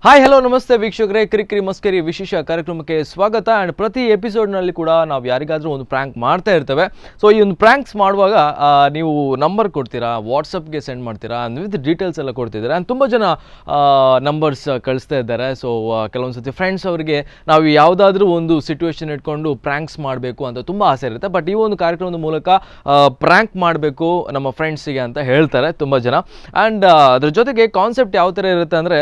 Hi hello ನಮಸ್ತೆ ವೀಕ್ಷಕರೇ, ಕಿರಿ ಕಿರಿ ಮಸ್ಕಿರಿ ವಿಶೇಷ ಕಾರ್ಯಕ್ರಮಕ್ಕೆ ಸ್ವಾಗತ. ಆ್ಯಂಡ್ ಪ್ರತಿ ಎಪಿಸೋಡ್ನಲ್ಲಿ ಕೂಡ ನಾವು ಯಾರಿಗಾದರೂ ಒಂದು ಪ್ರ್ಯಾಂಕ್ ಮಾಡ್ತಾ ಇರ್ತೇವೆ. ಸೊ ಈ ಒಂದು ಪ್ರ್ಯಾಂಕ್ಸ್ ಮಾಡುವಾಗ ನೀವು ನಂಬರ್ ಕೊಡ್ತೀರಾ, ವಾಟ್ಸಪ್ಗೆ ಸೆಂಡ್ ಮಾಡ್ತೀರಾ, ವಿತ್ ಡೀಟೇಲ್ಸ್ ಎಲ್ಲ ಕೊಡ್ತಿದ್ದೀರಾ. ಆ್ಯಂಡ್ ತುಂಬ ಜನ ನಂಬರ್ಸ್ ಕಳಿಸ್ತಾ ಇದ್ದಾರೆ. ಸೊ ಕೆಲವೊಂದು ಸತಿ ಫ್ರೆಂಡ್ಸ್ ಅವರಿಗೆ ನಾವು ಯಾವುದಾದ್ರೂ ಒಂದು ಸಿಚುವೇಶನ್ ಇಟ್ಕೊಂಡು ಪ್ರ್ಯಾಂಕ್ಸ್ ಮಾಡಬೇಕು ಅಂತ ತುಂಬ ಆಸೆ ಇರುತ್ತೆ. ಬಟ್ ಈ ಒಂದು ಕಾರ್ಯಕ್ರಮದ ಮೂಲಕ ಪ್ರ್ಯಾಂಕ್ ಮಾಡಬೇಕು ನಮ್ಮ ಫ್ರೆಂಡ್ಸಿಗೆ ಅಂತ ಹೇಳ್ತಾರೆ ತುಂಬ ಜನ. ಆ್ಯಂಡ್ ಅದ್ರ ಜೊತೆಗೆ ಕಾನ್ಸೆಪ್ಟ್ ಯಾವ ಥರ ಇರುತ್ತೆ ಅಂದರೆ,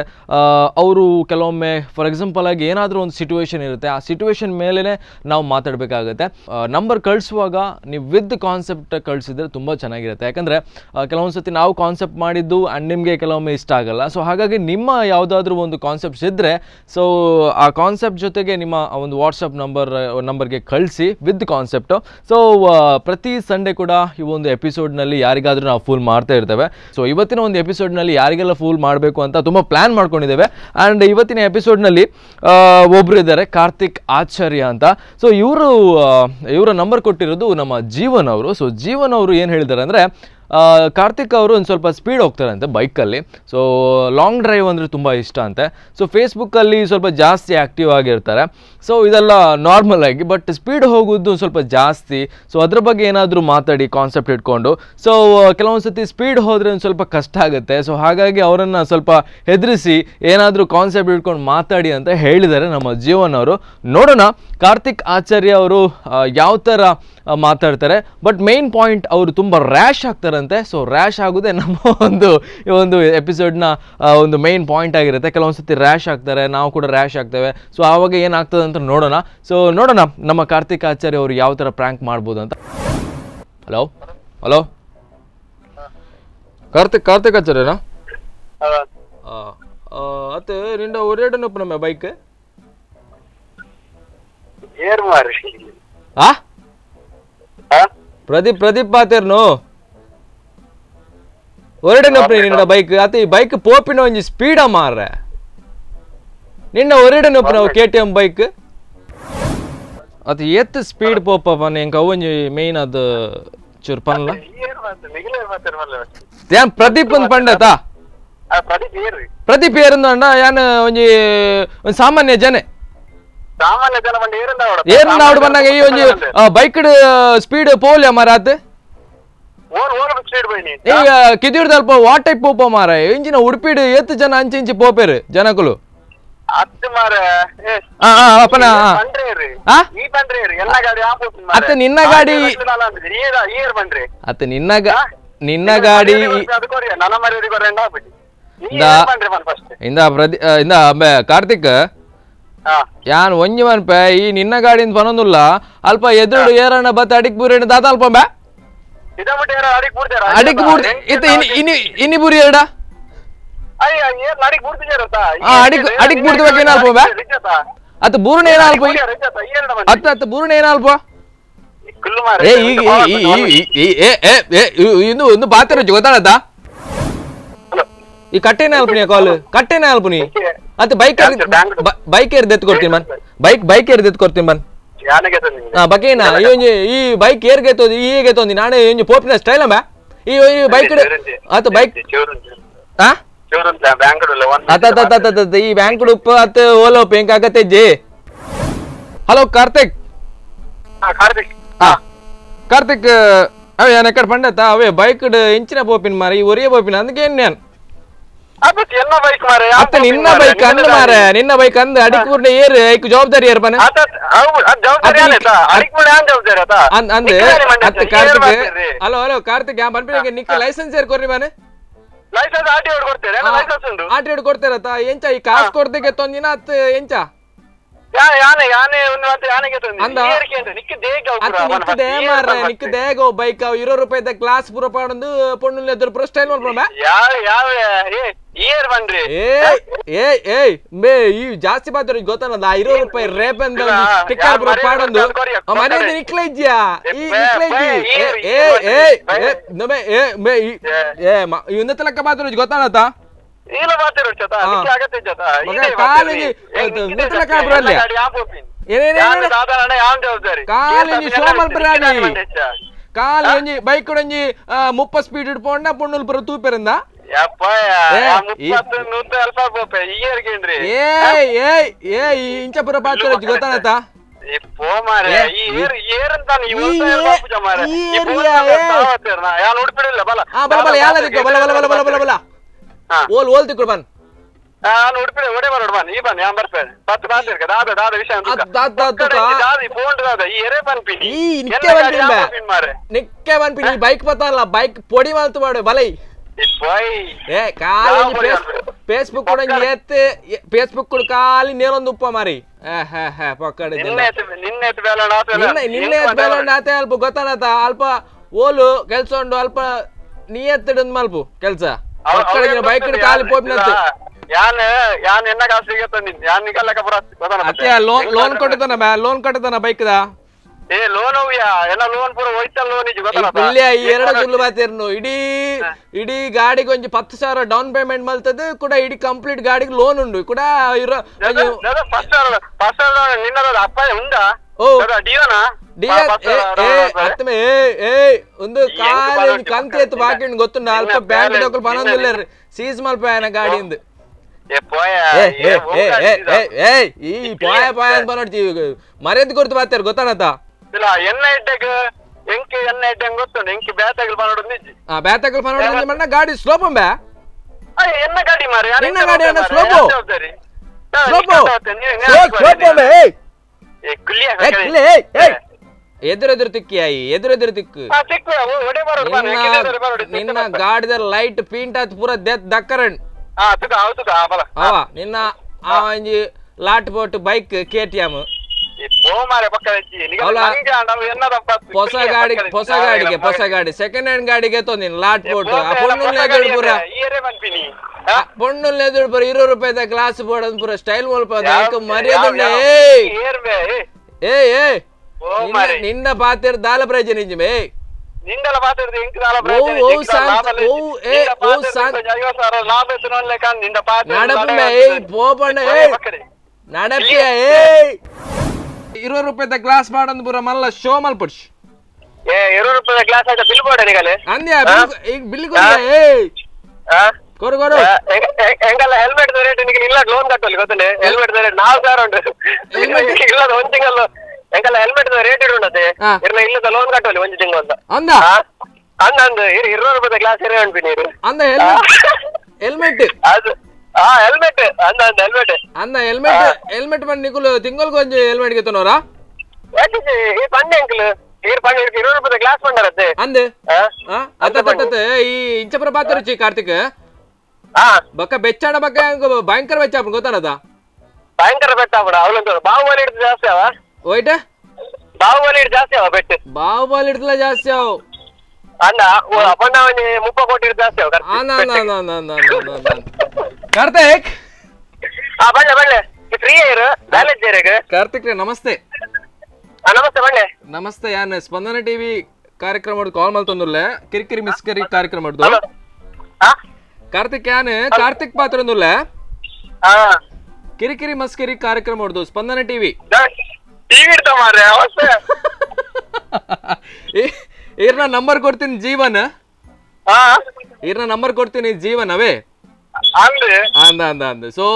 ಅವರು ಕೆಲವೊಮ್ಮೆ ಫಾರ್ ಎಕ್ಸಾಂಪಲ್ ಆಗಿ ಏನಾದರೂ ಒಂದು ಸಿಚುವೇಶನ್ ಇರುತ್ತೆ, ಆ ಸಿಚುವೇಶನ್ ಮೇಲೇ ನಾವು ಮಾತಾಡಬೇಕಾಗುತ್ತೆ. ನಂಬರ್ ಕಳಿಸುವಾಗ ನೀವು ವಿತ್ ಕಾನ್ಸೆಪ್ಟ್ ಕಳಿಸಿದ್ರೆ ತುಂಬ ಚೆನ್ನಾಗಿರುತ್ತೆ. ಯಾಕಂದರೆ ಕೆಲವೊಂದು ಸತಿ ನಾವು ಕಾನ್ಸೆಪ್ಟ್ ಮಾಡಿದ್ದು ಆ್ಯಂಡ್ ನಿಮಗೆ ಕೆಲವೊಮ್ಮೆ ಇಷ್ಟ ಆಗಲ್ಲ. ಸೊ ಹಾಗಾಗಿ ನಿಮ್ಮ ಯಾವುದಾದ್ರೂ ಒಂದು ಕಾನ್ಸೆಪ್ಟ್ಸ್ ಇದ್ದರೆ, ಸೊ ಆ ಕಾನ್ಸೆಪ್ಟ್ ಜೊತೆಗೆ ನಿಮ್ಮ ಒಂದು ವಾಟ್ಸಪ್ ನಂಬರ್ಗೆ ಕಳಿಸಿ ವಿತ್ ಕಾನ್ಸೆಪ್ಟು. ಸೊ ಪ್ರತಿ ಸಂಡೇ ಕೂಡ ಈ ಒಂದು ಎಪಿಸೋಡ್ನಲ್ಲಿ ಯಾರಿಗಾದರೂ ನಾವು ಫೂಲ್ ಮಾಡ್ತಾ ಇರ್ತೇವೆ. ಸೊ ಇವತ್ತಿನ ಒಂದು ಎಪಿಸೋಡ್ನಲ್ಲಿ ಯಾರಿಗೆಲ್ಲ ಫೂಲ್ ಮಾಡಬೇಕು ಅಂತ ತುಂಬ ಪ್ಲ್ಯಾನ್ ಮಾಡ್ಕೊಂಡಿದ್ದೇವೆ. ಆ್ಯಂಡ್ ಇವತ್ತಿನ ಎಪಿಸೋಡ್ನಲ್ಲಿ ಒಬ್ಬರು ಇದ್ದಾರೆ, ಕಾರ್ತಿಕ್ ಆಚಾರ್ಯ ಅಂತ. ಸೊ ಇವರ ನಂಬರ್ ಕೊಟ್ಟಿರೋದು ನಮ್ಮ ಜೀವನ್ ಅವರು. ಸೊ ಜೀವನ್ ಅವರು ಏನು ಹೇಳಿದ್ದಾರೆ ಅಂದರೆ, ಕಾರ್ತಿಕ್ ಅವರು ಒಂದು ಸ್ವಲ್ಪ ಸ್ಪೀಡ್ ಹೋಗ್ತಾರಂತೆ ಬೈಕಲ್ಲಿ. ಸೊ ಲಾಂಗ್ ಡ್ರೈವ್ ಅಂದರೆ ತುಂಬ ಇಷ್ಟ ಅಂತೆ. ಸೊ ಫೇಸ್ಬುಕ್ಕಲ್ಲಿ ಸ್ವಲ್ಪ ಜಾಸ್ತಿ ಆ್ಯಕ್ಟಿವ್ ಆಗಿರ್ತಾರೆ. ಸೊ ಇದೆಲ್ಲ ನಾರ್ಮಲ್ ಆಗಿ, ಬಟ್ ಸ್ಪೀಡ್ ಹೋಗೋದು ಸ್ವಲ್ಪ ಜಾಸ್ತಿ. ಸೊ ಅದ್ರ ಬಗ್ಗೆ ಏನಾದರೂ ಮಾತಾಡಿ ಕಾನ್ಸೆಪ್ಟ್ ಇಟ್ಕೊಂಡು. ಸೊ ಕೆಲವೊಂದು ಸತಿ ಸ್ಪೀಡ್ ಹೋದರೆ ಒಂದು ಸ್ವಲ್ಪ ಕಷ್ಟ ಆಗುತ್ತೆ. ಸೊ ಹಾಗಾಗಿ ಅವರನ್ನು ಸ್ವಲ್ಪ ಹೆದರಿಸಿ ಏನಾದರೂ ಕಾನ್ಸೆಪ್ಟ್ ಇಟ್ಕೊಂಡು ಮಾತಾಡಿ ಅಂತ ಹೇಳಿದ್ದಾರೆ ನಮ್ಮ ಜೀವನ್ ಅವರು. ನೋಡೋಣ ಕಾರ್ತಿಕ್ ಆಚಾರ್ಯ ಅವರು ಯಾವ ಥರ ಮಾತಾಡ್ತಾರೆ. ಬಟ್ ಮೇನ್ ಪಾಯಿಂಟ್, ಅವರು ತುಂಬ ರ್ಯಾಶ್ ಆಗ್ತಾರಂತೆ. ಸೊ ರ್ಯಾಶ್ ಆಗೋದೇ ನಮ್ಮ ಈ ಒಂದು ಎಪಿಸೋಡ್ನ ಒಂದು ಮೇನ್ ಪಾಯಿಂಟ್ ಆಗಿರುತ್ತೆ. ಕೆಲವೊಂದು ಸತಿ ರ್ಯಾಶ್ ಆಗ್ತಾರೆ, ನಾವು ಕೂಡ ರ್ಯಾಶ್ ಆಗ್ತೇವೆ. ಸೊ ಆವಾಗ ಏನಾಗ್ತದೆ ಅಂತ ನೋಡೋಣ. ಸೊ ನೋಡೋಣ ನಮ್ಮ ಕಾರ್ತಿಕ್ ಆಚಾರ್ಯ ಅವರು ಯಾವ ಥರ ಪ್ರ್ಯಾಂಕ್ ಮಾಡ್ಬೋದು ಅಂತ. ಹಲೋ ಹಲೋ, ಕಾರ್ತಿಕ್ ಆಚಾರ್ಯನಾ? ಅತ್ತೆ ನಿಂಡ ಒರೇಡನಪ್ಪ ಬೈಕ್ ಪ್ರದೀಪ್ ಪಾತೇರ್ನು ಒರಡನೊಪ್ಪನಿ ನಿನ್ನ ಬೈಕ್ ಅತ ಈ ಬೈಕ್ ಪೋಪಿನ ಒಂಜಿ ಸ್ಪೀಡ ಮಾರ್ರೆ ನಿನ್ನ ಒರಡನೊಪ್ಪನ KTM ಬೈಕ್ ಅತ ಎತ್ ಸ್ಪೀಡ್ ಪೋಪ ಎಂಕ ಒಂಜಿ ಮೇನ್ ಅದು ಚೂರು ಪನ್ಲ ಯಾನ್ ಪ್ರದೀಪ್ ಒಂದು ಪಂಡತ ಪ್ರದೀಪ್ ಏರಂದ ಯಾನ್ ಒಂಜಿ ಸಾಮಾನ್ಯ ಜನೆ ಏರ್ನಾಡು ಬಂದಾಗ ಈ ಒಂಜಿ ಬೈಕ್ ಸ್ಪೀಡ್ ಪೋಲ್ಯ ಮಾರಾತ್ ಈಗ ಕಿದಿಡ್ದು ಅಲ್ಪ ವಾಟ್ ಟೈಪ್ ಪೋಪ ಮಾರ ಇಂಚಿನ ಉಡುಪಿಡ್ ಎತ್ತು ಜನ ಅಂಚಿ ಪೋಪೇರು ಜನಕುಲು ಅತ್ತ ನಿನ್ನ ಗಾಡಿ ಅತ್ತ ನಿನ್ನ ಗಾಡಿ ಇಂದ ಕಾರ್ತಿಕ್ ಯಾನ್ ಒಂಜಿ ಮನ್ಪ ಈ ನಿನ್ನ ಗಾಡಿಯಿಂದ ಪನೊಂದುಲ್ಲ ಅಲ್ಪ ಎದುರು ಏರಣ್ಣ ಬತ್ತ ಅಡಿಕ್ ಬೂರೇಣ ದಾತ ಅಲ್ಪ ಬೇ ಅಡಿಕ್ ಬೂರ್ ಇನ್ನಿ ಬೂರಿ ಎರಡ ಅಡಿಕ್ ಬೂರ್ದ ಏನ ಅಲ್ಪ ಬೇ ಅತ್ತ ಬೂರ್ಣ ಏನ ಅಲ್ಪ ಅತ್ತ ಬೂರ್ಣ ಏನ ಅಲ್ಪ ಇಂದು ಒಂದು ಪಾತ್ರ ಗೊತ್ತಾಡತ್ತ ಈ ಕಟ್ಟೆನ ಅಲ್ಪನಿ ಕಾಲ್ ಕಟ್ಟೆನ ಅಲ್ಪನಿ ಅತ್ತ ಬೈಕ್ ಏರ್ ದೆತ್ ಕೊಡ್ತೀನಿ ಮನ್ ಬೈಕ್ ಏರ್ ದೆತ್ ಕೊಡ್ತೀನಿ ಮನ್ ಬಕೇನಾ ಈ ಬೈಕ್ ಏರ್ ಗೆತ್ತೋದಿ ಈ ಗೆತ್ತೋದಿ ನಾನೇ ಒಂಜಿ ಪೋಪಿನ ಸ್ಟೈಲ್ ಬಾ ಈ ಬೈಕ್ ಅತ್ತ ಬೈಕ್ ಅತ್ತ ಈ ಬ್ಯಾಂಕ್ ಉಪ್ಪ ಅತ್ತ ಓಲೋ ಪೇಂಕ್ ಆಗತ್ತೆ ಜೆ. ಹಲೋ ಕಾರ್ತಿಕ್ ಕಾರ್ತಿಕ್ ಅವೇ ಯಾನ್ ಎಕ್ಕಡ ಪಂಡತ ಅವೇ ಬೈಕ್ ಇಂಚಿನ ಪೋಪಿನ ಮಾರ ಈ ಒರಿಯ ಪೋಪಿನ ಅದಕ್ಕೆ ಏನ್ ನಾನು ಅತ್ತ ನಿನ್ನ ಬೈಕ್ ಅಂದ್ ಮಾರ ನಿನ್ನ ಬೈಕ್ ಅಂದ್ ಅಡಿಕ್ ಬೂರ್ನ ಏರ್ ಐಕ್ ಜವಾಬ್ದಾರಿ ಏರ್ ಬನ ಅಂದ್ ಅತ್ತ ಕಾರ್ತಿಕ್ ಹಲೋ ಕಾರ್ತಿಕ್ ಯಾ ಬನ್ಪಿಗೆ ನಿಕ್ಕ ಲೈಸೆನ್ಸ್ ಏರ್ ಕೊರ್ರಿ ಬಾನೆ ಆಟಿ ಕೊಡ್ತಾರತ್ತ ಎಂಚ ಈ ಕಾಸು ಕೊಡ್ದಕ್ಕೆ ತೊಂದಿನ ಅತ್ತ ಎಂಚ ನಿಕ್ಕದೇಗೋ ಬೈಕ್ ₹20 ಕ್ಲಾಸ್ ಪೂರ ಪಾಡೊಂದು ಪೊಣ್ಣು ಎದುರು ಪೂರ ಸ್ಟೈಲ್ ಮಾಡ್ಕೊಂಡ ಈ ಜಾಸ್ತಿ ಬಾತ್ರ ಗೊತ್ತಾನದ ₹20 ರೇಪ್ ಅಂತ ಟಿಕ್ಕರ್ ಪೂರ ಪಾಡೊಂದು ಮನೆ ನಿಕ್ಲ ಇದ್ಯಾ ಈ ಇನ್ನತ್ತ ಲೆಕ್ಕ ಮಾತ್ರ ಗೊತ್ತಾನತ್ತ ಕಾಲಿ ಬೈಕ್ 30 ಸ್ಪೀಡ್ ಇಡ್ಕೊಂಡ ಪೊಣ್ಣುಲ್ ಪುರ ತೂಪೆರಿಂದ ಯಪ್ಪ ಮುಪ್ಪತ್ತು ನೂತ ಅಲ್ಪ ಬೋಪೆ ಈಗೇನ್ರಿ ಇಂಚಪುರ ಪಾತ್ರ ಗೊತ್ತಾನತ ಪೋ ಮಾರೆ ಈ ಏರ್ ಅಂತ ನೀವು ಮಾರೆ ಯಾ ನೋಡ್ಬಿಡಿಲ್ಲ ಬಲ ಬಲ ಬಲ ಯಾಲ ದಿಕ್ಕು ಬಲ ಬಲ ಬಲ ಬಲ ಬಲ ಬಲ ಓಲ್ ಓಲ್ ದಿಕ್ಕು ಬನ್ ನೋಡ್ಬಿಡಿ ಒಡೆ ಬರೋಡ್ ಬನ್ ಈ ಬನ್ ಯಾ ಬರ್ಪೇನೆ ಪತ್ತು ಮಾತಿರ್ಕ ದಾದ ದಾದ ವಿಷಯ ದಾದಿ ಫೋನ್ ದಾದ ಈ ಎರೆ ಬನ್ಪಿನಿ ಈ ನಿಕ್ಕೆ ಬನ್ಪಿನಿ ಮಾರೆ ನಿಕ್ಕೆ ಬನ್ಪಿನಿ ಬೈಕ್ ಪತ್ತಲ್ಲ ಬೈಕ್ ಪೊಡಿ ಮಾಲ್ತು ಮಾಡು ಬಲೈ ఏ కాలి ఫేస్బుక్ కూడా ఎత్తే ఫేస్బుక్ కూడా కాలి నేరొంದು ಉಪ್ಪ ಮಾರಿ ಪಕ್ಕಡೆ ನಿನ್ನೆ ಬೇಲಣ್ಣ ಆತೆ ಅಲ್ಪ ಗೊತ್ತಾನತ ಅಲ್ಪ ಓಲು ಕೆಲ್ಸ ಉಂಡು ಅಲ್ಪ ನೀ ಎತ್ತಿಡಂದ್ ಮಲ್ಪು ಕೆಲ್ಸ ಪಕ್ಕಡೆ ಬೈಕ್ ಕಾಲಿ ಪೋಪಿನತ್ತೆ ಯಾನ್ ಎನ್ನ ಕಾಸಿಗೆ ತಂದಿದ್ದೆ ಯಾನ್ ನಿಗಲ್ಲಕ ಬರ ಅತ್ತೆ ಲೋನ್ ಕೊಟ್ಟಿದ್ದಾನ ಬೈಕ್ ದ ಏ ಲೋನ್ ಹೋಗ್ಯಾ ಎಲ್ಲ ಲೋನ್ ಪೂರ ಹೋಯ್ತಲ್ಲ ಲೋನ್ ಇಜಿ ಗೊತ್ತಲ್ಲ ಇಲ್ಲೇ ಈ ಎರಡು ಸುಳ್ಳು ಮಾತೇರ್ನು ಇಡೀ ಗಾಡಿಗೆ ಒಂಜಿ 10,000 ಡೌನ್ ಪೇಮೆಂಟ್ ಮಲ್ತದ್ದು ಕೂಡ ಇಡೀ ಕಂಪ್ಲೀಟ್ ಗಾಡಿಗೆ ಲೋನ್ ಉಂಡು ಕೂಡ ಇರೋ ಫಸ್ಟ್ ನಿನ್ನದ ಅಪ್ಪ ಉಂಡಾ ಡಿಯೋನಾ ಒಂದು ಕಾಲ ಕಂತಿ ಎತ್ತು ಬಾಕಿ ಗೊತ್ತುಂಡ ಅಲ್ಪ ಬ್ಯಾಂಕ್ ಡೋಕಲ್ ಪನೊಂದಿಲ್ಲ ಸೀಸ್ ಮಲ್ಪಾಯನ ಗಾಡಿಯಿಂದ ಈ ಪಾಯ ಪಾಯ ಅಂತ ನೋಡ್ತೀವಿ ಮರ್ಯಾದೆ ಕೊಡ್ತು ಬಾತಾರ ಗೊತ್ತಾನತ ಎನ್ನ ಇಡ್ಡೆಗ್ ಎಂಕಿ ಎನ್ನ ಇಡ್ಡೆಂಗ್ ಗೊತ್ತುಂಡು ಎಂಕಿ ಬ್ಯಾತಗಲ್ ಪನೋಡು ನಿಜಿ ಬ್ಯಾತಗಲ್ ಪನೋಡು ಮಣ್ಣ ಗಾಡಿ ಸ್ಲೋಪ್ ಬೇ ಎನ್ನ ಗಾಡಿ ಮಾರಿ ನಿನ್ನ ಗಾಡಿ ಅಣ್ಣ ಸ್ಲೋಪ್ ಎದುರೆದುರು ತಿಕ್ಕಿಯಾಯಿ ಎದುರೆದುರು ತಿಕ್ಕು ನಿನ್ನ ಗಾಡಿದ ಲೈಟ್ ಪೀಂಟ್ ಆತ್ ಪೂರ ದಕ್ಕರಣ್ ನಿನ್ನ ಒಂಜಿ ಲಾಟ್ ಬೋಟ್ ಬೈಕ್ KTM ಹೊಸ ಗಾಡಿ ಸೆಕೆಂಡ್ ಹ್ಯಾಂಡ್ ಗಾಡಿಗೆ ತೊಂದಿನ ಲಾಟ್ ಬೋಟ್ ಪೂರ ಪೊಣ್ಣು ಎದುರು ಪೂರ 20 ರೂಪಾಯಿದ ಗ್ಲಾಸ್ ಬೋರ್ಡ್ ಅಂದ್ ಪೂರ ಸ್ಟೈಲ್ ಮಲ್ಪ ಮರ್ಯಾದೆ ನಿನ್ನ ಪಾತಿರ ದಾಲ ಪ್ರೈಜ್ ನಿಜಮೇ ನಿಂದೆಲ್ಲ ಮಾತಾಡಿದ್ರೆ ಎಂಕ್ ದಾಲ நடப்பிய 20 ರೂಪಾಯಿದ ಗ್ಲಾಸ್ ಮಾಡಂದ್ ಪೂರ ಮಲ್ಲ ಶೋ ಮಲ್ಪಡ್ಸ್ 20 ರೂಪಾಯಿದ ಗ್ಲಾಸ್ ಆಯ್ತಾ ಬಿಲ್ ಬೋರ್ಡ್ ನಿಗಲೆ ಅಂದ್ಯಾ ಈಗ ಬಿಲ್ ಕೊರು ಎಂಗಲ್ಲ ಹೆಲ್ಮೆಟ್ ರೇಟ್ ನಿಮಗೆ ಇಲ್ಲ ಲೋನ್ ಕಟ್ಟಲಿ ಗೊತ್ತಲೆ ಹೆಲ್ಮೆಟ್ ರೇಟ್ 4000 ಉಂಟು ಇಲ್ಲ ಒಂದು ತಿಂಗಳು ಎಂಗಲ್ಲ ಹೆಲ್ಮೆಟ್ ರೇಟ್ ಇಡುಂಡತೆ ಇರ್ನ ಇಲ್ಲದ ಲೋನ್ ಕಟ್ಟಲಿ ಒಂದು ತಿಂಗಳು ಅಂತ ಅಂದ ಅಂದ 20 ರೂಪಾಯಿದ ಗ್ಲಾಸ್ ಏನೇ ಅನ್ಪಿ ನೀರು ಅಂದ ಹೆಲ್ಮೆಟ್ ಅದು ಹೆಲ್ಮೆಟ್ ಹೆಲ್ಮೆಟ್ ಬಂದು ನಿಕುಲು ತಿಂಗಳಿಗೆ ಒಂದು ಹೆಲ್ಮೆಟ್ ಗೆತ್ತನೋರಾ ಈ ಪಂಡೆ ಅಂಕಲ್ 20 ರೂಪಾಯಿದ ಗ್ಲಾಸ್ ಬಂಡರತ್ತೆ ಅಂದೆ ಅತ್ತ ಈ ಇಂಚಪುರ ಪಾತ್ರ ಕಾರ್ತಿಕ್ ಬಕ್ಕ ಬೆಚ್ಚಾಡ ಬಕ್ಕ ಭಯಂಕರ ಬೆಚ್ಚ ಗೊತ್ತಾನದ ಭಯಂಕರ ಬೆಟ್ಟ ಬಿಡ ಅವಳಂತ ಬಾಹುಬಲಿ ಹಿಡಿದು ಜಾಸ್ತಿ ಅವ ಓಯ್ಟ ಬಾಹುಬಲಿ ಹಿಡಿದು ಜಾಸ್ತಿ ಅವ ಬೆಟ್ಟು ಬಾಹುಬಲಿ ಹಿಡಿದ್ಲ ಜಾಸ್ತಿ ಅವ ಅಣ್ಣ ಅಪ್ಪಣ್ಣ 30 ಕೋಟಿ ಹಿಡಿದು ಜಾಸ್ತಿ ಅವ ಕಾರ್ತಿಕ್ ಬಳ್ಳೆ ಫ್ರೀ ಇರು ಬ್ಯಾಲೆನ್ಸ್ ಏರಿಯಾಗ ಕಾರ್ತಿಕ್ ನಮಸ್ತೆ ನಮಸ್ತೆ ಬಳ್ಳೆ ನಮಸ್ತೆ ಯಾನ್ ಸ್ಪಂದನ ಟಿವಿ ಕಾರ್ಯಕ್ರಮ ಕಾಲ್ ಮಲ್ತೊಂದುಲ್ಲೆ ಕಿರಿಕಿರಿ ಮಿಸ್ಕರಿ ಕಾರ್ಯಕ್ರಮ ಮಾಡ್ದು ಕಾರ್ತಿಕ್ ಯಾನ್ ಕಾರ್ತಿಕ್ ಪಾತ್ರ ಒಂದುಲ್ಲೆ ಕಿರಿಕಿರಿ ಮಸ್ಕರಿ ಕಾರ್ಯಕ್ರಮ ಮಾಡ್ದು ಸ್ಪಂದನ ಟಿವಿ ಇರ್ನ ನಂಬರ್ ಕೊಡ್ತೀನಿ ಜೀವನ್ ಇರ್ನ ನಂಬರ್ ಕೊಡ್ತೀನಿ ಜೀವನ್ ಅವೇ ಅಂದ ಸೊ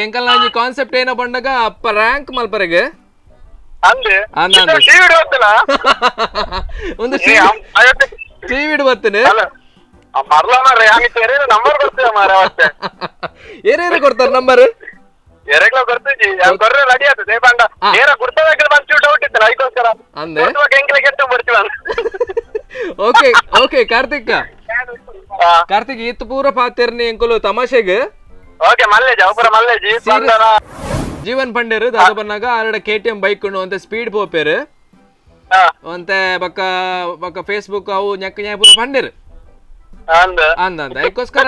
ಎಂಕಲ್ ನಂಜಿ ಕಾನ್ಸೆಪ್ಟ್ ಏನ ಬಂಡಾಗ ರ್ಯಾಂಕ್ ಮಲ್ಪರೆಗೆ ಒಂದು ಟಿವಿ ಬರ್ತೀನಿ ಏನೇನು ಕೊಡ್ತಾರ ನಂಬರ್ ಓಕೆ ಕಾರ್ತಿಕ್ ಈತ್ ಪೂರ ಪಾತಿರ್ನಿ ಎಂಕುಲು ತಮಾಷೆಗೆ ಜೀವನ್ ಪಂಡೇರು ದಾದ ಬನ್ನಾಗ ಆರಡ KTM ಬೈಕ್ ಉಂಡು ಅಂತ ಸ್ಪೀಡ್ ಪೋಪೇರು ಅಂತೆ ಬಕ್ಕ ಫೇಸ್ಬುಕ್ ಅವು ನೆಕ್ಕ ನ್ಯಾಯ ಪೂರ ಪಂಡೇರು ಅಂದ ಅದಕ್ಕೋಸ್ಕರ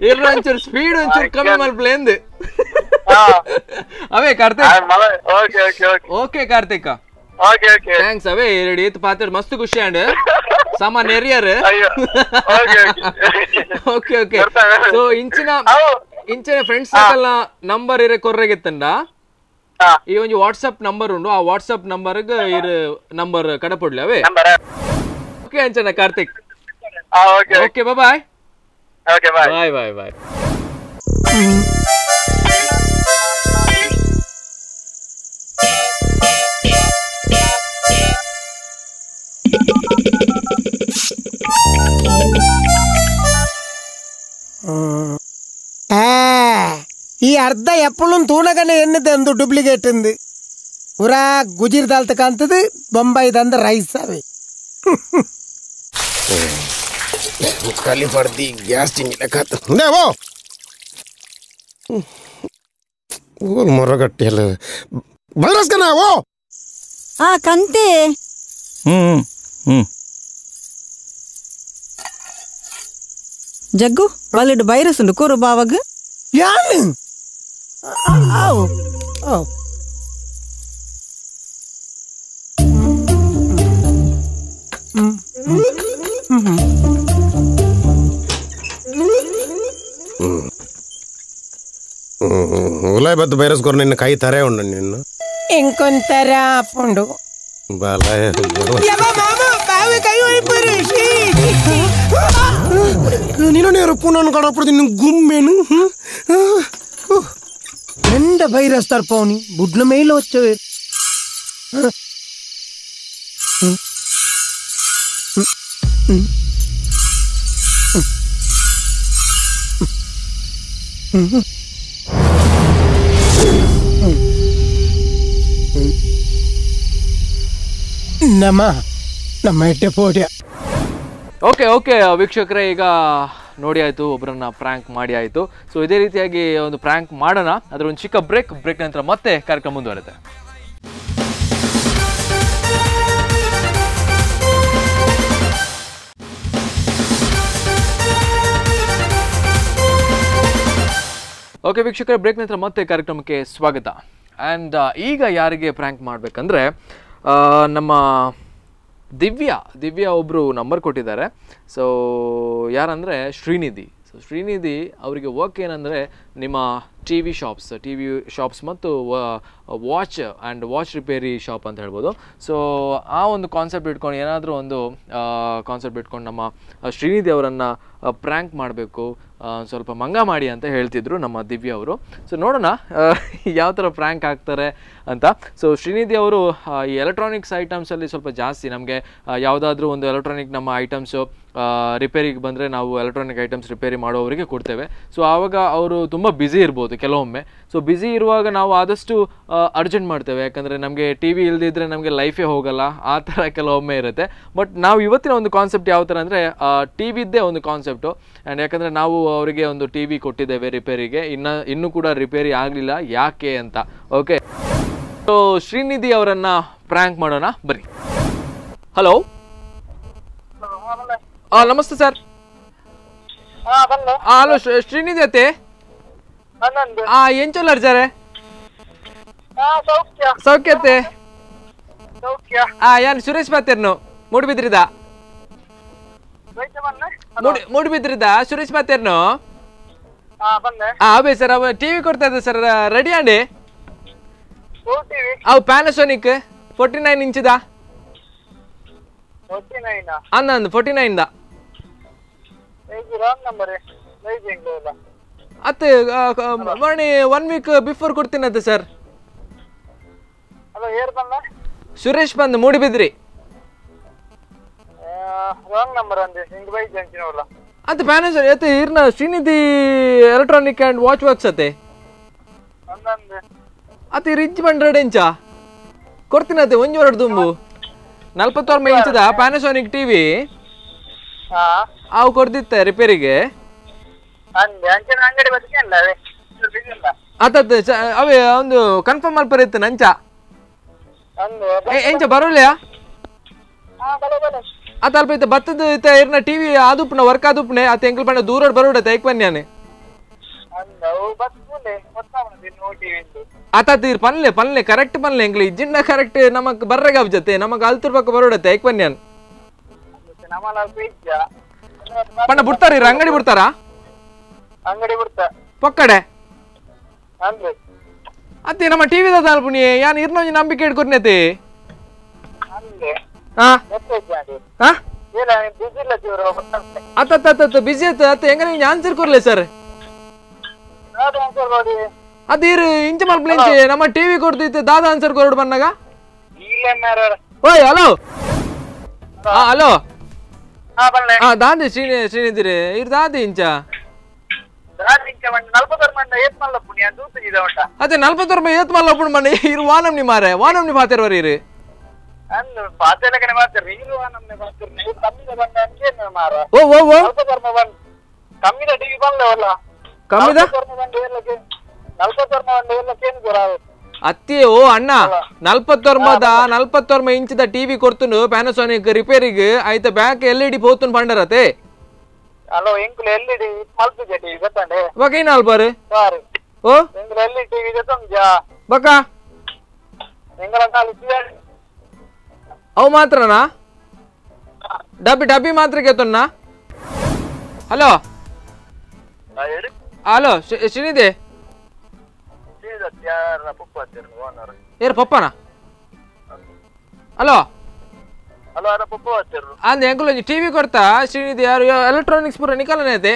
ಇರ್ರ ಒಂಚೂರು ಸ್ಪೀಡ್ ಒಂಚೂರು ಕಮ್ಮಿ ಮಲ್ಪ್ಲೇಂದು ಅವೇ ಕಾರ್ತಿಕ್ ಓಕೆ ಕಾರ್ತಿಕ್ ಥ್ಯಾಂಕ್ಸ್ ಅವೇ ಎರಡು ಈತ್ ಪಾತ್ರ ಮಸ್ತ್ ಖುಷಿ ಅಂಡ್ ಸಾಮಾನ್ ಎರಿಯರ್ ಓಕೆ ಸೊ ಇಂಚಿನ ಫ್ರೆಂಡ್ಸ್ ಸರ್ಕಲ್ ನಂಬರ್ ಇರ ಕೊರ್ರೆಗಿತ್ತಂಡ ಈ ಒಂದು ವಾಟ್ಸ್ಆಪ್ ನಂಬರ್ ಉಂಡು ಆ ವಾಟ್ಸ್ಆಪ್ ನಂಬರ್ ನಂಬರ್ ಕಡಪೊಡ್ಲಿ ಅವೇ ಓಕೆ ಅಂಚನ Karthik okay okay bye. Okay bye. Bye bye bye. ఈ అర్ధ ఎప్పుడు తూనగానే ఎన్నది అందు డూప్లికేట్ ఉంది పూరా గుజీర్ దాల్త కాంతది బొంబాయి దంద రైస్ అవి ఖాళీ పడది గ్యాస్ చింగిల కాత దేవో ఓ మొరగట్టెల వైరస్ కనా ఓ ఆ కంతే జగ్గు వాళ్ళు వైరస్ ఉండు కూరు బావగు యాను ఆవ్ ఓ ಉಲಾಯ್ ಬತ್ತು ವೈರಸ್ ಕೊರ ನಿನ್ನ ಕೈ ತರೇ ಉಂಡು ನಿನ್ನ ఇంకొంతర పండు ಬಾಲಾಯ ನೀನು ಪುನಃ ಕಡಪಡ್ದು ನಿನ್ನ ಗುಮ್ಮೇನು ఎండ వైరస్ తర్పౌని బుడ్ల మెయిల్ వచ్చేవి ನಮ್ಮ ಎಟ್ಟೆ ಪೋಟ್ಯ ಓಕೆ ಓಕೆ ವೀಕ್ಷಕರೇ, ಈಗ ನೋಡಿ ಆಯಿತು, ಒಬ್ಬರನ್ನ ಪ್ರ್ಯಾಂಕ್ ಮಾಡಿ ಆಯಿತು. ಸೊ ಇದೇ ರೀತಿಯಾಗಿ ಒಂದು ಪ್ರ್ಯಾಂಕ್ ಮಾಡೋಣ. ಅದರ ಒಂದು ಚಿಕ್ಕ ಬ್ರೇಕ್ ನಂತರ ಮತ್ತೆ ಕಾರ್ಯಕ್ರಮ ಮುಂದುವರುತ್ತೆ. ಓಕೆ ವೀಕ್ಷಕರೇ, ಬ್ರೇಕ್ ನಂತರ ಮತ್ತೆ ಕಾರ್ಯಕ್ರಮಕ್ಕೆ ಸ್ವಾಗತ. ಆ್ಯಂಡ್ ಈಗ ಯಾರಿಗೆ ಪ್ರ್ಯಾಂಕ್ ಮಾಡಬೇಕಂದ್ರೆ ನಮ್ಮ ದಿವ್ಯಾ ಒಬ್ಬರು ನಂಬರ್ ಕೊಟ್ಟಿದ್ದಾರೆ. ಸೊ ಯಾರಂದರೆ ಶ್ರೀನಿಧಿ. ಸೊ ಶ್ರೀನಿಧಿ ಅವರಿಗೆ ವರ್ಕ್ ಏನಂದರೆ ನಿಮ್ಮ ಟಿ ವಿ ಶಾಪ್ಸ್ ಮತ್ತು ವಾಚ್ ರಿಪೇರಿ ಶಾಪ್ ಅಂತ ಹೇಳ್ಬೋದು. ಸೊ ಆ ಒಂದು ಕಾನ್ಸೆಪ್ಟ್ ಇಟ್ಕೊಂಡು ಏನಾದರೂ ಒಂದು ಕಾನ್ಸೆಪ್ಟ್ ಇಟ್ಕೊಂಡು ನಮ್ಮ ಶ್ರೀನಿಧಿ ಅವರನ್ನು ಪ್ರ್ಯಾಂಕ್ ಮಾಡಬೇಕು, ಸ್ವಲ್ಪ ಮಂಗ ಮಾಡಿ ಅಂತ ಹೇಳ್ತಿದ್ರು ನಮ್ಮ ದಿವ್ಯಾ ಅವರು. ಸೊ ನೋಡೋಣ ಯಾವ ಥರ ಪ್ರ್ಯಾಂಕ್ ಆಗ್ತಾರೆ ಅಂತ. ಸೊ ಶ್ರೀನಿಧಿ ಅವರು ಈ ಎಲೆಕ್ಟ್ರಾನಿಕ್ಸ್ ಐಟಮ್ಸಲ್ಲಿ ಸ್ವಲ್ಪ ಜಾಸ್ತಿ, ನಮಗೆ ಯಾವುದಾದ್ರೂ ಒಂದು ಎಲೆಕ್ಟ್ರಾನಿಕ್ ನಮ್ಮ ಐಟಮ್ಸು ರಿಪೇರಿಗೆ ಬಂದರೆ ನಾವು ಎಲೆಕ್ಟ್ರಾನಿಕ್ ಐಟಮ್ಸ್ ರಿಪೇರಿ ಮಾಡೋವರಿಗೆ ಕೊಡ್ತೇವೆ. ಸೊ ಆವಾಗ ಅವರು ತುಂಬ ಬ್ಯುಸಿ ಇರ್ಬೋದು ಕೆಲವೊಮ್ಮೆ. ಸೊ ಬ್ಯುಸಿ ಇರುವಾಗ ನಾವು ಆದಷ್ಟು ಅರ್ಜೆಂಟ್ ಮಾಡ್ತೇವೆ, ಯಾಕಂದರೆ ನಮಗೆ ಟಿ ವಿ ಇಲ್ಲದಿದ್ದರೆ ನಮಗೆ ಲೈಫೇ ಹೋಗಲ್ಲ, ಆ ಥರ ಕೆಲವೊಮ್ಮೆ ಇರುತ್ತೆ. ಬಟ್ ನಾವು ಇವತ್ತಿನ ಒಂದು ಕಾನ್ಸೆಪ್ಟ್ ಯಾವ ಥರ ಅಂದರೆ ಟಿ ವಿದ್ದೇ ಒಂದು ಕಾನ್ಸೆಪ್ಟು. ಆ್ಯಂಡ್ ಯಾಕಂದರೆ ನಾವು ಅವರಿಗೆ ಒಂದು ಟಿ ವಿ ಕೊಟ್ಟಿದ್ದೇವೆ ರಿಪೇರಿಗೆ, ಇನ್ನೂ ಕೂಡ ರಿಪೇರಿ ಆಗಲಿಲ್ಲ, ಯಾಕೆ ಅಂತ. ಓಕೆ, ಸೊ ಶ್ರೀನಿಧಿ ಅವರನ್ನು ಪ್ರ್ಯಾಂಕ್ ಮಾಡೋಣ ಬನ್ನಿ. ಹಲೋ, ನಮಸ್ತೆ ಸರ್. ಹಲೋ ಶ್ರೀನಿಧಿ ಅತ್ತೆ. ಏನ್ ಚೊಲ್ಲರ್ ಸರ್? ಸೌಖ್ಯ ಅತ್ತೆ. ಯಾನ್ ಸುರೇಶ್ ಮಾತೇರ್ನು ಮೂಡ್ಬಿದ್ರಿದ ಸುರೇಶ್ ಮಾತೇರ್ನು. ಅವೇ ಸರ್, ಅವ ಟಿವಿ ಕೊಡ್ತಾ ಇದ್ದೆ ಸರ್, ರೆಡಿ ಅಂಡಿ. ಅವು ಪ್ಯಾನಸೋನಿಕ್ 49 ಇಂಚಿದ ಅಂದ 49 ದ ಅತ್ತೆ ಮಣಿ 1 ವೀಕ್ ಬಿಫೋರ್ ಕೊಡ್ತೀನತ್ತೆ ಸರ್. ಸುರೇಶ್ ಬಂದು ಮೂಡಿಬಿದ್ರಿ ಅಂತ ಪ್ಯಾನಸೋನಿಕ್ ಅತ್ತೆ ಇರ್ನ Srinidhi electronic and watch works ಅತ್ತೆ ಅತ್ತೆ ರಿಚ್ 100 ಇಂಚಾ ಕೊಡ್ತೀನತ್ತೆ. 1 ವರಡ್ ತುಂಬು 46 ಇಂಚದ ಪ್ಯಾನಸೋನಿಕ್ ಟಿವಿ ಅವು ಕೊಡ್ದಿತ್ತೆ ರಿಪೇರಿಗೆ. ಅತ್ತೆ ಅವೇ ಒಂದು ಕನ್ಫರ್ಮ್ ಅಲ್ಲಿ ಬರುತ್ತೆ ನಂಚ ಎಂಚ ಬರೋಲ್ಯಾ ಅತ್ತ ಅಲ್ಪ ಇತ್ತ ಬತ್ತದ ಇತ್ತ ಇರ್ನ ಟಿವಿ ಆದುಪ್ನ ವರ್ಕ್ ಆದುಪ್ನೆ ಅತ್ತ ಎಂಕಲ್ ಪಂಡ ದೂರ ಬರೋಡ ತೈಕ್ ಬನ್ಯಾನೆ ಅತ್ತ ಪನ್ಲೆ ಕರೆಕ್ಟ್ ಪನ್ಲೆ ಎಂಕ್ಲಿ ಜಿನ್ನ ಕರೆಕ್ಟ್ ನಮಕ್ ಬರ್ರೆಗ ಜೊತೆ ನಮಕ್ ಅಲ್ತುರ್ ಪಕ್ಕ ಬರೋಡ ತೈಕ್ ಬನ್ಯಾನ್ ಪಂಡ ಬಿಡ್ತಾರ ಅಂಗಡಿ ಬಿಡ್ತಾರಾ ಪೊಕ್ಕಡೆ ಅತ್ತೆ ನಮ್ಮ ಟಿವಿ ಅಲ್ಪುನಿ ಯಾನ್ ಇರ್ನೊಂಜಿ ನಂಬಿಕೆ ಇಟ್ಕೊರ್ನತೆ ಅತ್ತ ಬಿಸಿ ಆಯ್ತು ಅತ್ತ ಹೆಂಗ ನಿಂಗೆ ಆನ್ಸರ್ ಕೊರ್ಲೆ ಸರ್ ಅದಿರು ಇಂಚ ಮಲ್ಪಲ ಇಂಚೆ ನಮ್ಮ ಟಿವಿ ಕೊಡ್ತೈತೆ ದಾದ ಆನ್ಸರ್ ಕೊರಡು ಬನ್ನಾಗ ಓಯ್ ಹಲೋ ಹಲೋ ದಾದಿ ಶ್ರೀನಿಧಿರಿ ಇರ್ ದಾದಿ ಇಂಚ ಅದೇ 40 ರೂಪಾಯಿ ಏತ್ ಮಲ್ಲ ಒಪ್ಪು ಮನೆ ಇರು ವಾನಮ್ನಿ ಮಾರೆ ವಾನಮ್ನಿ ಪಾತಿರ್ವರಿ ಇರು ಓ ಓ ಓ ಕಮ್ಮಿದ ಅತ್ತಿ ಓ ಅಣ್ಣ 40 ಇಂಚದ ಟಿವಿ ಕೊಡ್ತುನು ಪ್ಯಾನಾಸೋನಿಕ್ ರಿಪೇರಿಗೆ ಆಯ್ತ ಬ್ಯಾಕ್ LED ಪೋತುನ್ ಪಂಡರತೆ ಹಲೋ ಎಂಕುಲು LED ಮಲ್ಪುಜೆ ಟಿವಿ ಗೊತ್ತಂಡೆ ಬಕೈನ ಅಲ್ಬಾರು ಓ ಎಂಕುಲು LED ಟಿವಿ ಗೊತ್ತಂಜಾ ಬಕ ಎಂಗಲ ಕಾಲಿ ಅವು ಮಾತ್ರನಾ ಡಬ್ಬಿ ಮಾತ್ರ ಕೇತೊನ್ನ ಹಲೋ ಹಲೋ ಶ್ರೀನಿಧಿ ಏರ್ ಪಪ್ಪನ ಹಲೋ ಅಂದ್ ಎಂಕುಲು ಟಿವಿ ಕೊಡ್ತಾ ಶ್ರೀನಿಧಿ ಯಾರು ಎಲೆಕ್ಟ್ರಾನಿಕ್ಸ್ ಪೂರ ನಿಕಲನೆ ಐತೆ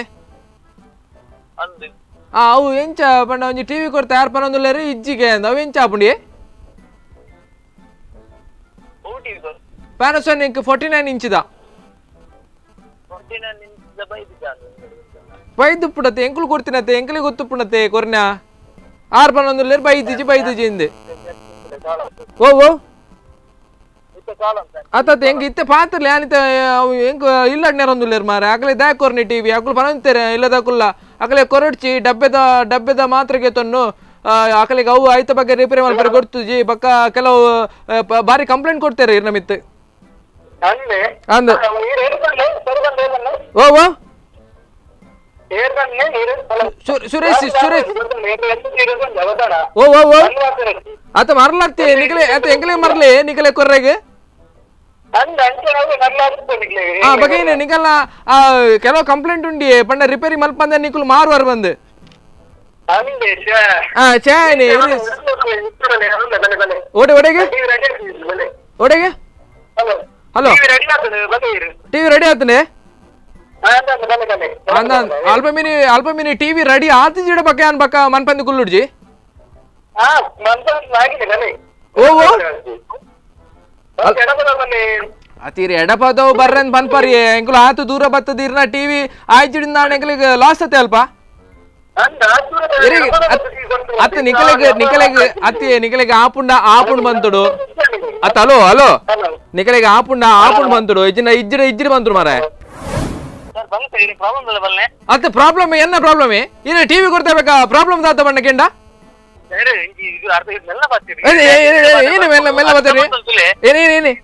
ಅವು ಎಂಚ ಪಂಡ ಒಂಜಿ ಟಿವಿ ಕೊಡ್ತಾ ಯಾರು ಪನೊಂದುಲ್ಲೇರಿ ಇಜ್ಜಿಗೆ ಅಂದ ಅವು ಎಂಚ ಆಪುಂಡಿ ಪ್ಯಾನಾಸೋನಿಕ್ 49 ಇಂಚಿದ ಬೈದುಪ್ಪುಡತ್ತೆ ಎಂಕುಲು ಕೊಡ್ತೀನತ್ತೆ ಎಂಕಲಿಗೆ ಗೊತ್ತುಪ್ಪುಣತ್ತೆ ಕೊರ್ನ ಆರು ಪನೊಂದುಲ್ಲೇರಿ ಬೈದಿಜಿ ಇಂದೆ ಓ ಓ ಅತ್ತ ಹೆಂಗ ಇತ್ತೆ ಪಾತ್ರಲೆ ಅನಿತ ಹೆಂಗ ಇಲ್ಲಡ್ನೇರೊಂದುಲ್ಲೇರು ಮಾರೆ ಅಕಲೆ ದಾಕೊರ್ನಿ ಟಿವಿ ಅಕುಲು ಪನಂತೇರೆ ಇಲ್ಲದಕುಲ್ಲ ಅಕಲೆ ಕೊರಡ್ಚಿ ಡಬ್ಬೆದ ಮಾತ್ರಗೆ ತೊನ್ನು ಅಕಲಿಗೆ ಅವು ಆಯ್ತ ಬಗ್ಗೆ ರಿಪೇರಿ ಮಾಡ್ತಾರೆ ಗೊತ್ತುಜಿ ಬಕ್ಕ ಕೆಲವು ಬಾರಿ ಕಂಪ್ಲೇಂಟ್ ಕೊಡ್ತಾರೆ ಇರ್ನ ಮಿತ್ತು ಅಂದ ಓ ಓ ಸುರೇಶ್ ಓ ಓ ಓ ಆತ ಮರಲಾಗ್ತಿ ನಿಕಲೆ ಆತ ಎಂಕಲೆ ಮರಲಿ ನಿಕಲೆ ಕೊರ್ರೆಗೆ ಬಗೈನೆ ನಿಕಲ್ಲ ಕೆಲವು ಕಂಪ್ಲೇಂಟ್ ಉಂಡಿ ಪಂಡ ರಿಪೇರಿ ಮಲ್ಪ ಬಂದ ನಿಕುಲು ಮಾರುವಾರ ಬಂದು ಒಡೆಗೆ ಹಲೋ ಟಿವಿ ರೆಡಿ ಆತನೆ ಅಲ್ಪಮಿನಿ ಟಿವಿ ರೆಡಿ ಆತ ಜಿಡ ಬಕ್ಕ ಅನ್ ಬಕ್ಕ ಮನ್ಪಂದಿ ಕುಲ್ಲುಡ್ಜಿ ಅತೀರಿ ಎಡಪದವು ಬರ್ರನ್ ಬನ್ಪರಿ ಎಂಕುಲು ಆತು ದೂರ ಬತ್ತದ ಇರ್ನ ಟಿವಿ ಆಯ್ಜಿಡಿಂದ ಎಂಕಲಿಗೆ ಲಾಸ್ ಅತ್ತೆ ಅಲ್ಪ ಅತ್ತ ನಿಕಲೆಗೆ ಆಪುಂಡ್ ಬಂತುಡು ಅತ್ತ ಹಲೋ ನಿಕಲೆಗೆ ಆಪುಂಡ್ ಬಂತುಡು ಇಜ್ಜಿಡ ಬಂತುಡು ಮಾರೆ ಅತ್ತ ಪ್ರಾಬ್ಲಮ್ ಎನ್ನ ಪ್ರಾಬ್ಲಮ್ ಏನ ಟಿವಿ ಕೊಡ್ತಾ ಬೇಕಾ ಪ್ರಾಬ್ಲಮ್ ದಾತ ಬಣ್ಣ ಕೆಂಡ ಏನು ಮೆಲ್ಲ ಬರ್ತೀರಿ ಏನೇನೇನೆ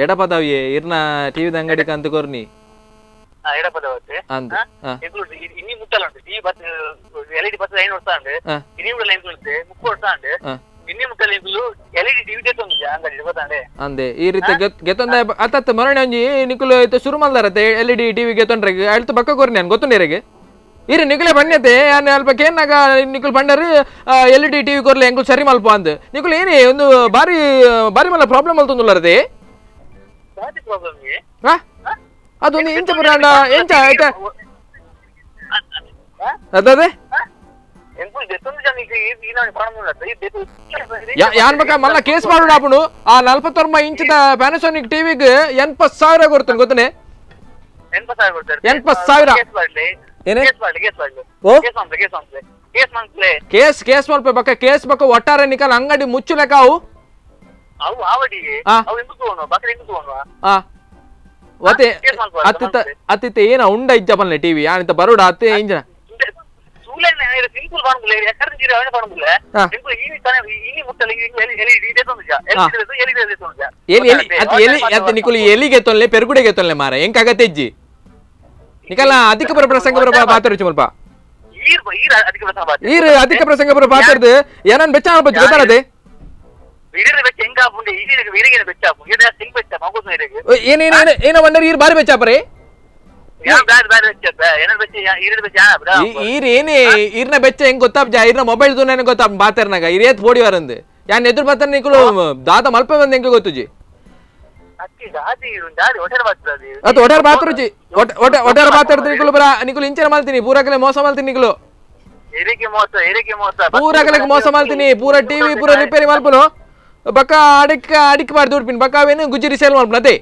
ಎಡಪದವಿಯೇ ಇರ್ನ ಟಿವಿದ ಅಂಗಡಿ ಕಂತು ಕೊರ್ನಿ ಅಂತ ಇನ್ನಿ ಮುಟ್ಟಲ್ಲ ಉಂಟು ಟಿವಿ ಬತ್ LED ಬತ್ತದ 5 ವರ್ಷ ಉಂಟು ಇನ್ನಿ ಮುಟ್ಟಲ್ಲ ಎಂಕ್ ಉಂಟು 30 ವರ್ಷ ಉಂಟು ಇನ್ನಿ ಮುಟ್ಟಲ್ಲ ಎಂಕುಲು LED ಟಿವಿ ತೆತ್ತೊಂದು ಅಂಗಡಿ ಗೊತ್ತಾಂಡೆ ಅಂದೆ ಈ ರೀತಿ ಗೆತ್ತೊಂದ ಅತ್ತ ಮರಣೆ ಒಂಜಿ ನಿಕುಲು ಐತ ಶುರು ಮಲ್ದಾರತೆ LED ಟಿವಿ ಗೆತ್ತೊಂಡ್ರೆಗೆ ಅಳ್ತು ಬಕ್ಕ ಕೊರ್ನಿ ಅನ್ ಗೊತ್ತುಂಡೇರೆಗೆ ಇರಿ ನಿಕಲೆ ಬಣ್ಣತೆ ಅಲ್ಪ ಕೇನಾಗ ನಿಕುಲ್ ಬಂಡರು LED ಟಿವಿ ಕೊರ್ಲೆ ಎಂಕುಲು ಸರಿ ಮಲ್ಪ ಅಂದ್ ನಿಕುಲು ಏನೇ ಒಂದು ಬಾರಿ ಮಲ್ಲ ಪ್ರಾಬ್ಲಮ್ ಅಲ್ತೊಂದುಲ್ಲರದೆ ಅದೊಂದು ಇಂಚ ಬರಾಂಡ ಎಂಚ ಅದೇ ಯಾನ್ ಬಕ್ಕ ಮಲ್ಲ ಕೇಸ್ ಮಾಡೋಣ ಆಪುಂಡು ಆ 40 ಇಂಚದ ಪ್ಯಾನಾಸೋನಿಕ್ ಟಿವಿಗೆ 80,000 ಕೊಡ್ತಾನೆ ಗೊತ್ತನೆ 80,000 ಕೇಸ್ ಮಲ್ಪೆ ಬಕ್ಕ ಕೇಸ್ ಬಕ್ಕ ಒಟ್ಟಾರೆ ನಿಕಲ್ ಅಂಗಡಿ ಮುಚ್ಚು ಲೆಕ್ಕ ಅವು ಅತ್ತಿತ್ತ ಏನ ಉಂಡ ಇಜ್ಜಪಲ್ಲೆ ಟಿವಿ ಆನಿತ ಬರೋಡ ಅತ್ತೆ ಇಂಜನ ನಿಕುಲು ಎಲಿಗೆ ತೊನ್ಲೆ ಪೆರ್ಗುಡೆಗೆ ತೊನ್ಲೆ ಮಾರ ಎಂಕಾಗತ್ತೆ ಇಜ್ಜಿ ನಿಕಲ್ಲ ಅಧಿಕ ಪ್ರಸಂಗ ಮಾತಾಡೋಚು ಮಲ್ಪ ಈರ್ ಅಧಿಕ ಪ್ರಸಂಗ ಮಾತಾಡ್ದು ಏನನ್ ಬೆಚ್ಚ ಗೊತ್ತಾರದೆ ಏನ ಬಂದ್ರೆ ಈರ್ ಬಾರಿ ಬೆಚ್ಚಾಪರೆ ಈರ್ ಏನೇ ಈರ್ನ ಬೆಚ್ಚ ಹೆಂಗ್ ಗೊತ್ತಾಪ್ಜ ಈರ್ನ ಮೊಬೈಲ್ ತುನ ಗೊತ್ತಾಪ್ ಬಾತರ್ನಾಗ ಇರೇತ್ ಬೋಡಿ ವಾರಂದು ಯಾನ್ ಎದುರು ಬರ್ತಾನೆ ನಿಕುಲು ದಾದ ಮಲ್ಪೆ ಬಂದ ಹೆಂಗೆ ಗೊತ್ತುಜಿ ಅದು ಒಟಾರ ಬಾತ್ರುಜಿ ಒಟಾರ ಮಾತಾಡ್ತೀನಿ ನಿಕುಲು ಬರ ನಿಕುಲು ಇಂಚನೆ ಮಾಡ್ತೀನಿ ಪೂರಕಲೆ ಮೋಸ ಮಾಡ್ತೀನಿ ನಿಕುಲು ಪೂರಕಲೆಗೆ ಮೋಸ ಮಾಡ್ತೀನಿ ಪೂರ ಟಿವಿ ಪೂರ ರಿಪೇರಿ ಮಲ್ಪನು ಬಕ್ಕ ಅಡಿಕ್ ಮಾಡಿ ದುಡ್ಪಿನ್ ಬಕ್ಕ ಅವೇನು ಗುಜ್ಜರಿ ಸೇಲ್ ಮಲ್ಪನ ಅದೇ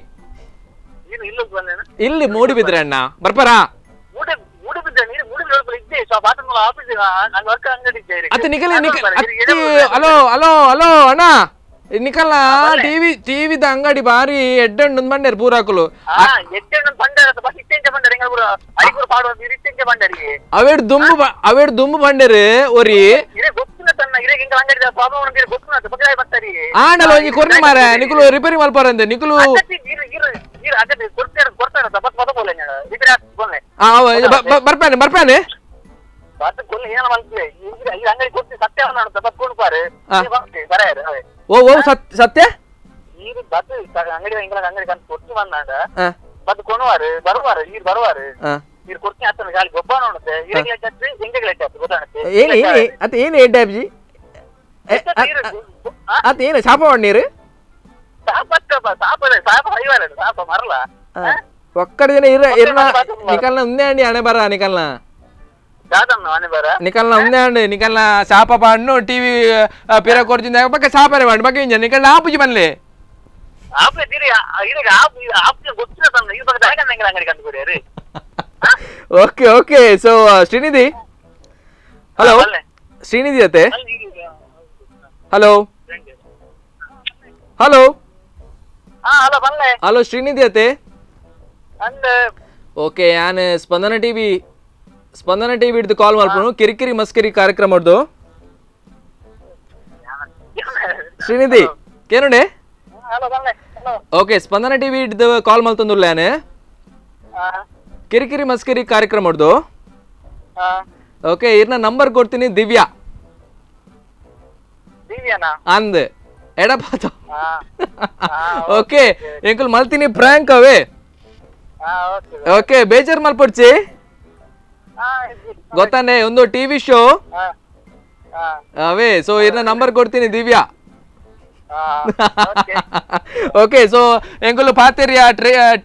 ಇಲ್ಲಿ ಮೂಡಿ ಬಿದ್ರೆ ಅಣ್ಣ ಬರ್ಪಾರಾ ಅತ್ತೆ ನಿಕಲ್ ಹಲೋ ಹಲೋ ಹಲೋ ಅಣ್ಣ ನಿಕಲ್ಲ ಟಿವಿದ ಅಂಗಡಿ ಬಾರಿ ಎಡ್ಡಣ್ಣೊಂದು ಬಂಡೇರು ಪೂರಾಕುಲು ಅವೇಡ್ ದುಂಬು ಬಂಡೇರು ಒರಿ ಆಂಡಲ ಒಂಜಿ ಕೊರ್ನಿ ಮಾರ ನಿಕುಲು ರಿಪೇರಿ ಮಲ್ಪಾರಂದೆ ನಿಕುಲು ಬರ್ಪಾನೆ ಓ ಓ ಸತ್ಯ ಏನು ಎಡ್ಡಾಬ್ಜಿ ಅದೇನು ಶಾಪ ನೀರು ఒక్కడి నికల్న ఉందే అండి అనే నికల్న నికల్న ఉందే అండి నికల్న శాప పాడును టీవీ పిర కొడుతుంది పక్క శాపరే వాడి పక్క ఇంజ నికల్న ఆపుజి పనిలే okay okay so Shrinidhi hello Shrinidhi ಅತ್ತೆ ಹಲೋ ಹಲೋ ಹಲೋ ಶ್ರೀನಿಧಿ ಅತ್ತೆ ಓಕೆ ನಾನು ಸ್ಪಂದನ ಟಿವಿ ಹಿಡಿದು ಕಾಲ್ ಮಾಡ್ಕೊಂಡು ಕಿರಿಕಿರಿ ಮಸ್ಕಿರಿ ಕಾರ್ಯಕ್ರಮದ್ದು ಶ್ರೀನಿಧಿ ಕೇನುಂಡೆ ಓಕೆ ಸ್ಪಂದನ ಟಿವಿ ಹಿಡಿದು ಕಾಲ್ ಮಾಡ್ತಂದುಲ್ಲ ನಾನು ಕಿರಿಕಿರಿ ಮಸ್ಕಿರಿ ಕಾರ್ಯಕ್ರಮದ್ದು ಓಕೆ ಇರ್ನ ನಂಬರ್ ಕೊಡ್ತೀನಿ ದಿವ್ಯಾ ಅಂದ್ ಎಡಪಾತ ಓಕೆ ಎಂಕಲ್ ಮಲ್ತೀನಿ ಪ್ರ್ಯಾಂಕ್ ಅವೇ ಓಕೆ ಬೇಜಾರ್ ಮಲ್ಪಡ್ಚಿ ಗೊತ್ತಾನೆ ಒಂದು ಟಿವಿ ಶೋ ಅವೇ ಸೊ ಇರ್ನ ನಂಬರ್ ಕೊಡ್ತೀನಿ ದಿವ್ಯಾ ಓಕೆ ಸೊ ಎಂಕುಲು ಪಾತೆರಿಯಾ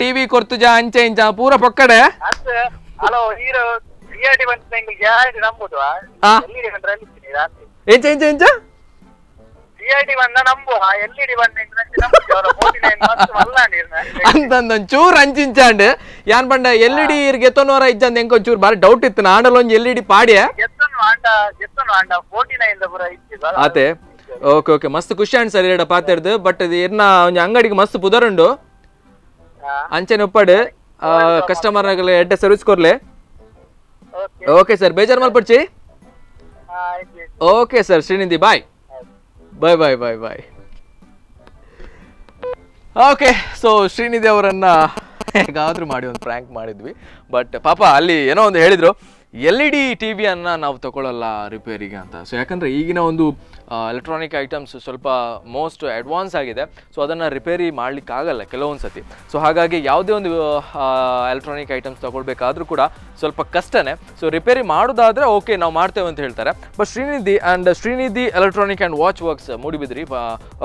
ಟಿವಿ ಕೊರ್ತುಜ ಅಂಚೆ ಇಂಚ ಪೂರ ಪೊಕ್ಕಡೆ ಇಂಚ ಇಂಚ ಇಂಚ ಅಂತಂದೊಂಚೂರು ಅಂಚಿಂಚಾಂಡ್ ಯಾನ್ ಪಂಡ LED ಇರ್ಗೆ ಎತ್ತೋನವರ ಇಜ್ಜಂದ ಎಂಕೊಂಚೂರು ಬಾರಿ ಡೌಟ್ ಇತ್ತು ನಾಡಲ್ ಒಂಜಿ LED ಪಾಡ್ಯ ಆತೆ ಓಕೆ ಓಕೆ ಮಸ್ತ್ ಖುಷಿ ಅಣ್ಣ ಸರ್ ಎರಡ ಪಾತೆರ್ದು ಬಟ್ ಇದು ಇರ್ನ ಒಂಜಿ ಅಂಗಡಿಗೆ ಮಸ್ತ್ ಪುದರುಂಡು ಅಂಚೆನೆ ಉಪ್ಪಡು ಕಸ್ಟಮರ್ ಎಡ್ಡೆ ಸರ್ವಿಸ್ ಕೊರ್ಲೆ ಓಕೆ ಸರ್ ಬೇಜಾರ್ ಮಲ್ಪಡ್ಚಿ ಓಕೆ ಸರ್ ಶ್ರೀನಿಧಿ ಬಾಯ್ bye bye bye bye okay so Srinidhi ಅವರನ್ನ ಹೇಗಾದ್ರೂ ಮಾಡಿ ಒಂದು ಪ್ರ್ಯಾಂಕ್ ಮಾಡಿದ್ವಿ ಬಟ್ ಪಾಪ ಅಲ್ಲಿ ಏನೋ ಒಂದು ಹೇಳಿದ್ರು LED ಟಿವಿಯನ್ನು ನಾವು ತಗೊಳ್ಳಲ್ಲ ರಿಪೇರಿಗೆ ಅಂತ ಸೊ ಯಾಕಂದರೆ ಈಗಿನ ಒಂದು ಎಲೆಕ್ಟ್ರಾನಿಕ್ ಐಟಮ್ಸ್ ಸ್ವಲ್ಪ ಮೋಸ್ಟ್ ಅಡ್ವಾನ್ಸ್ ಆಗಿದೆ ಸೊ ಅದನ್ನು ರಿಪೇರಿ ಮಾಡಲಿಕ್ಕಾಗಲ್ಲ ಕೆಲವೊಂದು ಸತಿ ಸೊ ಹಾಗಾಗಿ ಯಾವುದೇ ಒಂದು ಎಲೆಕ್ಟ್ರಾನಿಕ್ ಐಟಮ್ಸ್ ತಗೊಳ್ಬೇಕಾದ್ರೂ ಕೂಡ ಸ್ವಲ್ಪ ಕಷ್ಟನೇ ಸೊ ರಿಪೇರಿ ಮಾಡೋದಾದರೆ ಓಕೆ ನಾವು ಮಾಡ್ತೇವೆ ಅಂತ ಹೇಳ್ತಾರೆ but Shrinidhi electronic and watch works Moodbidri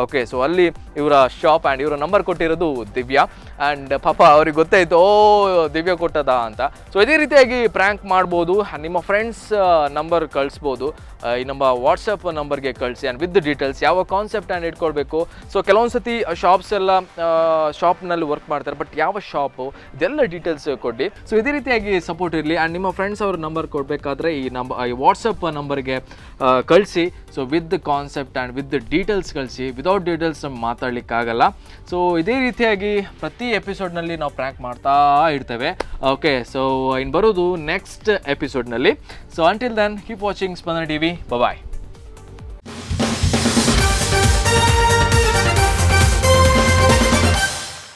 okay so ಅಲ್ಲಿ ಇವರ ಶಾಪ್ ಆ್ಯಂಡ್ ಇವರ ನಂಬರ್ ಕೊಟ್ಟಿರೋದು ದಿವ್ಯಾ ಆ್ಯಂಡ್ ಪಾಪ ಅವ್ರಿಗೆ ಗೊತ್ತಾಯಿತು ಓ ದಿವ್ಯಾ ಕೊಟ್ಟದ ಅಂತ ಸೊ ಇದೇ ರೀತಿಯಾಗಿ ಪ್ರ್ಯಾಂಕ್ ಮಾಡ್ಬೋದು ನಿಮ್ಮ ಫ್ರೆಂಡ್ಸ್ ನಂಬರ್ ಕಳಿಸ್ಬೋದು ಈ ನಮ್ಮ ವಾಟ್ಸಪ್ ನಂಬರ್ಗೆ ಕಳಿಸಿ ಆ್ಯಂಡ್ ವಿತ್ ಡೀಟೇಲ್ಸ್ ಯಾವ ಕಾನ್ಸೆಪ್ಟ್ ಆ್ಯಂಡ್ ಇಟ್ಕೊಳ್ಬೇಕು ಸೊ ಕೆಲವೊಂದು ಸತಿ ಶಾಪ್ಸ್ ಎಲ್ಲ ಶಾಪ್ನಲ್ಲಿ ವರ್ಕ್ ಮಾಡ್ತಾರೆ ಬಟ್ ಯಾವ ಶಾಪು ಇದೆಲ್ಲ ಡೀಟೇಲ್ಸ್ ಕೊಡಿ ಸೊ ಇದೇ ರೀತಿಯಾಗಿ ಸಪೋರ್ಟ್ ಇರಲಿ ಆ್ಯಂಡ್ ನಿಮ್ಮ ಫ್ರೆಂಡ್ಸ್ ಅವ್ರ ನಂಬರ್ ಕೊಡಬೇಕಾದ್ರೆ ಈ ವಾಟ್ಸಪ್ ನಂಬರ್ಗೆ ಕಳಿಸಿ so with concept and with details ಕಳಿಸಿ ವಿದೌಟ್ ಡೀಟೇಲ್ಸ್ ಮಾತಾಡಲಿಕ್ಕಾಗಲ್ಲ ಸೊ ಇದೇ ರೀತಿಯಾಗಿ ಪ್ರತಿ ಎಪಿಸೋಡ್ನಲ್ಲಿ ನಾವು ಪ್ರ್ಯಾಂಕ್ ಮಾಡ್ತಾ ಇರ್ತೇವೆ ಓಕೆ ಸೊ ಇನ್ನು ಬರೋದು ನೆಕ್ಸ್ಟ್ ಎಪಿಸೋಡ್ನಲ್ಲಿ so until then keep watching Spandana TV ಬಾಯ್